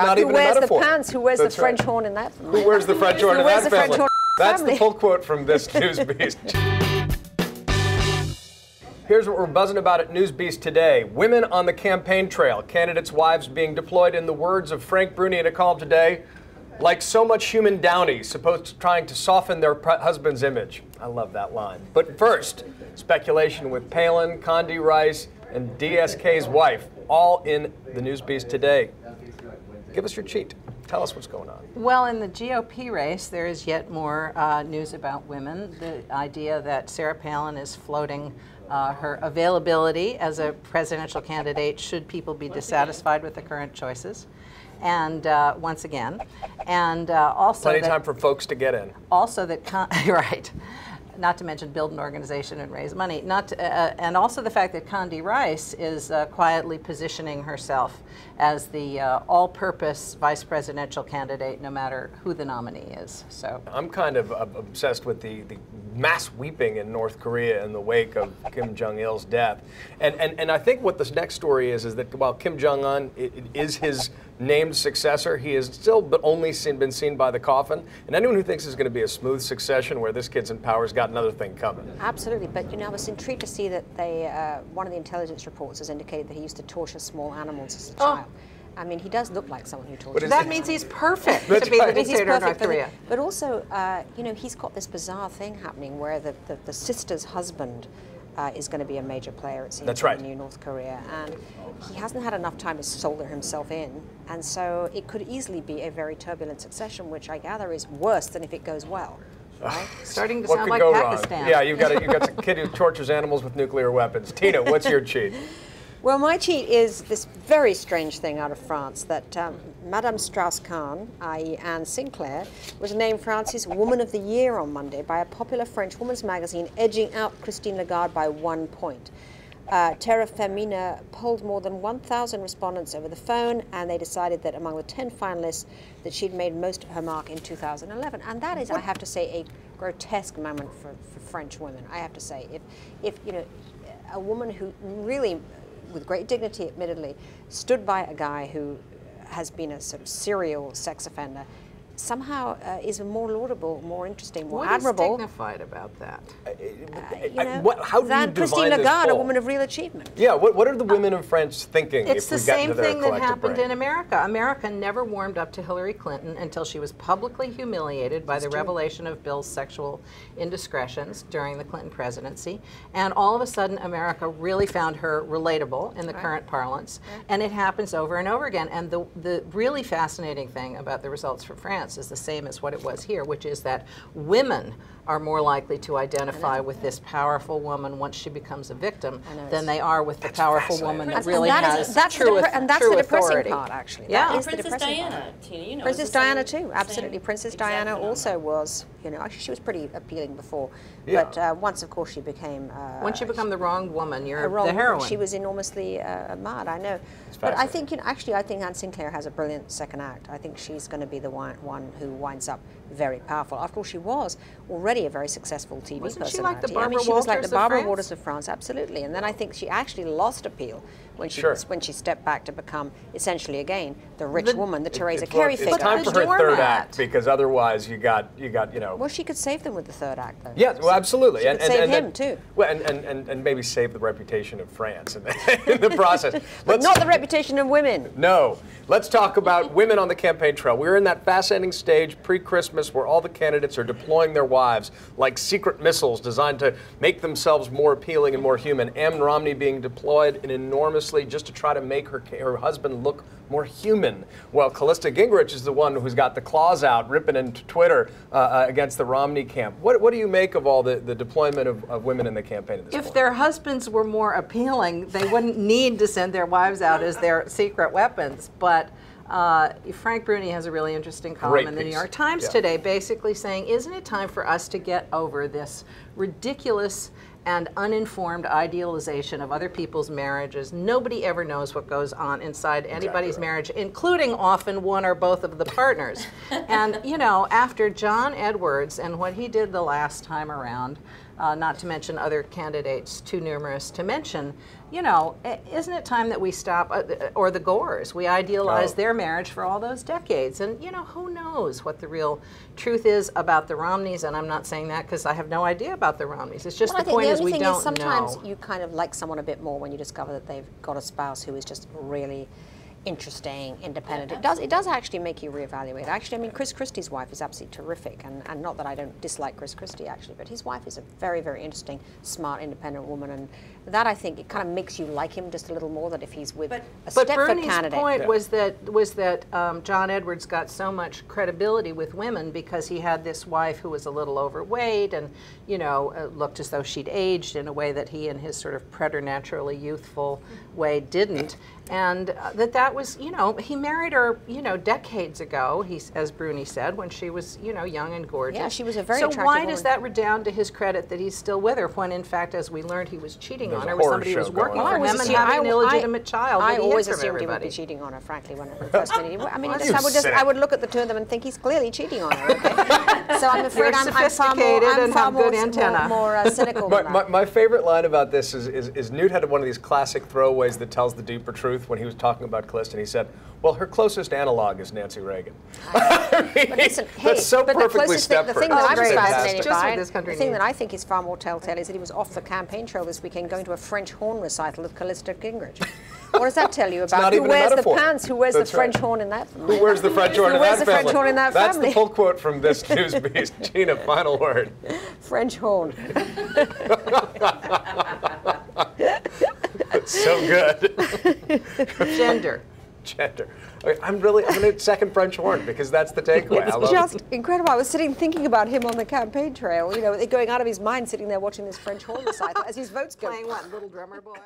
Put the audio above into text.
not even a metaphor. Who wears the pants? Who wears the French horn in that? Who wears the French horn in that family? That's family? the full quote from this NewsBeast. Here's what we're buzzing about at NewsBeast Today. Women on the campaign trail. Candidates' wives being deployed, in the words of Frank Bruni in a column today, like so much human downy, trying to soften their husband's image. I love that line. But first, speculation with Palin, Condi Rice, and DSK's wife, all in the NewsBeast Today. Give us your cheat. Tell us what's going on. Well, in the GOP race, there is yet more news about women. The idea that Sarah Palin is floating her availability as a presidential candidate should people be dissatisfied with the current choices. And once again, and also plenty of time for folks to get in. Also that, right. Not to mention build an organization and raise money. And also the fact that Condi Rice is quietly positioning herself as the all-purpose vice presidential candidate, no matter who the nominee is. So I'm kind of obsessed with the mass weeping in North Korea in the wake of Kim Jong-il's death. And I think what this next story is that while Kim Jong-un is his named successor, he is still but only been seen by the coffin. And anyone who thinks there's going to be a smooth succession where this kid's in power has got another thing coming. Absolutely, but you know, I was intrigued to see that one of the intelligence reports has indicated that he used to torture small animals as a child. I mean, he does look like someone who tortures. That means he's perfect to be the dictator of North Korea. But also, you know, he's got this bizarre thing happening where the sister's husband is going to be a major player, it seems, That's right. in New North Korea, and he hasn't had enough time to solder himself in, and so it could easily be a very turbulent succession, which I gather is worse than if it goes well. Right? Starting to what sound could like go Pakistan. wrong? Yeah, you've got a kid who tortures animals with nuclear weapons. Tina, what's your cheat? Well, my cheat is this very strange thing out of France that Madame Strauss-Kahn, i.e. Anne Sinclair, was named France's Woman of the Year on Monday by a popular French women's magazine, edging out Christine Lagarde by 1 point. Terra Femina polled more than 1,000 respondents over the phone, and they decided that among the 10 finalists that she'd made most of her mark in 2011. And that is, I have to say, a grotesque moment for French women. I have to say, if you know, a woman who really, with great dignity, admittedly, stood by a guy who has been a sort of serial sex offender, somehow is more laudable, more interesting, more admirable. What is dignified about that? You know, how do you than Christine Lagarde, a woman of real achievement. Yeah, what are the women in France thinking? It's the same thing that happened brain? in America. America never warmed up to Hillary Clinton until she was publicly humiliated by the revelation of Bill's sexual indiscretions during the Clinton presidency. And all of a sudden, America really found her relatable in the current parlance. And it happens over and over again. And the really fascinating thing about the results for France is the same as what it was here, which is that women are more likely to identify with this powerful woman once she becomes a victim than they are with the powerful woman that really has true authority. And that's the depressing part, actually. Yeah. That is Princess the depressing Diana, part. Tina, you know. Princess Diana too, absolutely. Princess Diana phenomenon. also was, you know, actually she was pretty appealing before, Yeah. but once, of course, she became. Once you become the wrong woman, you're wrong the heroine. She was enormously mad, I know. But I think, you know, actually, I think Anne Sinclair has a brilliant second act. I think she's going to be the one who winds up very powerful. After all, she was already a very successful TV Wasn't personality. she like the I Barbara mean, she was like the Walters of Barbara France? Waters of France, absolutely. And then I think she actually lost appeal when she when she stepped back to become essentially again the rich woman, the Theresa Carey figure. It's time for her third act, because otherwise you got you know. Well, she could save them with the third act, though. Yeah, well, absolutely. She could save him too. Well, and maybe save the reputation of France in the process. But not the reputation of women. No. Let's talk about women on the campaign trail. We're in that fascinating stage pre-Christmas where all the candidates are deploying their wives like secret missiles designed to make themselves more appealing and more human. Ann Romney being deployed enormously just to try to make her husband look more human. Well, Callista Gingrich is the one who's got the claws out, ripping into Twitter against the Romney camp. What do you make of all the deployment of women in the campaign at this point? If their husbands were more appealing, they wouldn't need to send their wives out as their secret weapons. But Frank Bruni has a really interesting column in the New York Times today, basically saying, isn't it time for us to get over this ridiculous and uninformed idealization of other people's marriages? Nobody ever knows what goes on inside anybody's marriage, including often one or both of the partners. And, you know, after John Edwards and what he did the last time around, not to mention other candidates too numerous to mention. You know, isn't it time that we stop, or the Gores? We idealized their marriage for all those decades. And, you know, who knows what the real truth is about the Romneys? And I'm not saying that because I have no idea about the Romneys. It's just the point is we don't know. Sometimes you kind of like someone a bit more when you discover that they've got a spouse who is just really interesting, independent. It does actually make you reevaluate. Actually, I mean, Chris Christie's wife is absolutely terrific, and not that I don't dislike Chris Christie actually, but his wife is a very, very interesting, smart, independent woman, and that I think it kind of makes you like him just a little more than if he's with a Stepford candidate. But Bernie's point was that John Edwards got so much credibility with women because he had this wife who was a little overweight and, you know, looked as though she'd aged in a way that he in his sort of preternaturally youthful way didn't. And that was, you know, he married her, you know, decades ago, as Bruni said, when she was, you know, young and gorgeous. Yeah, she was a very attractive woman. So why woman. does that redound to his credit that he's still with her when, in fact, as we learned, he was cheating on her with somebody who was working for him and having an illegitimate child? I always assumed he would be cheating on her, frankly, when I first met him. I mean, I would look at the two of them and think he's clearly cheating on her. Okay? So I'm afraid I'm far more cynical than that. My favorite line about this is Newt had one of these classic throwaways that tells the deeper truth when he was talking about Callista, and he said, well, her closest analog is Nancy Reagan. But listen, that's so perfectly Stepford. The thing that I'm fascinated by, the thing that I think is far more telltale is that he was off the campaign trail this weekend going to a French horn recital of Callista Gingrich. What does that tell you about who wears the pants, who wears the French horn in that family? Who wears the French horn in that family? Who wears the French horn in that family? That's the full quote from this NewsBeast. Gina, final word. French horn. That's so good. Gender. Okay, I'm going to second French horn because that's the takeaway. It's just incredible. I was sitting thinking about him on the campaign trail, you know, going out of his mind, sitting there watching this French horn recital as his votes go. Playing what, Little Drummer Boy?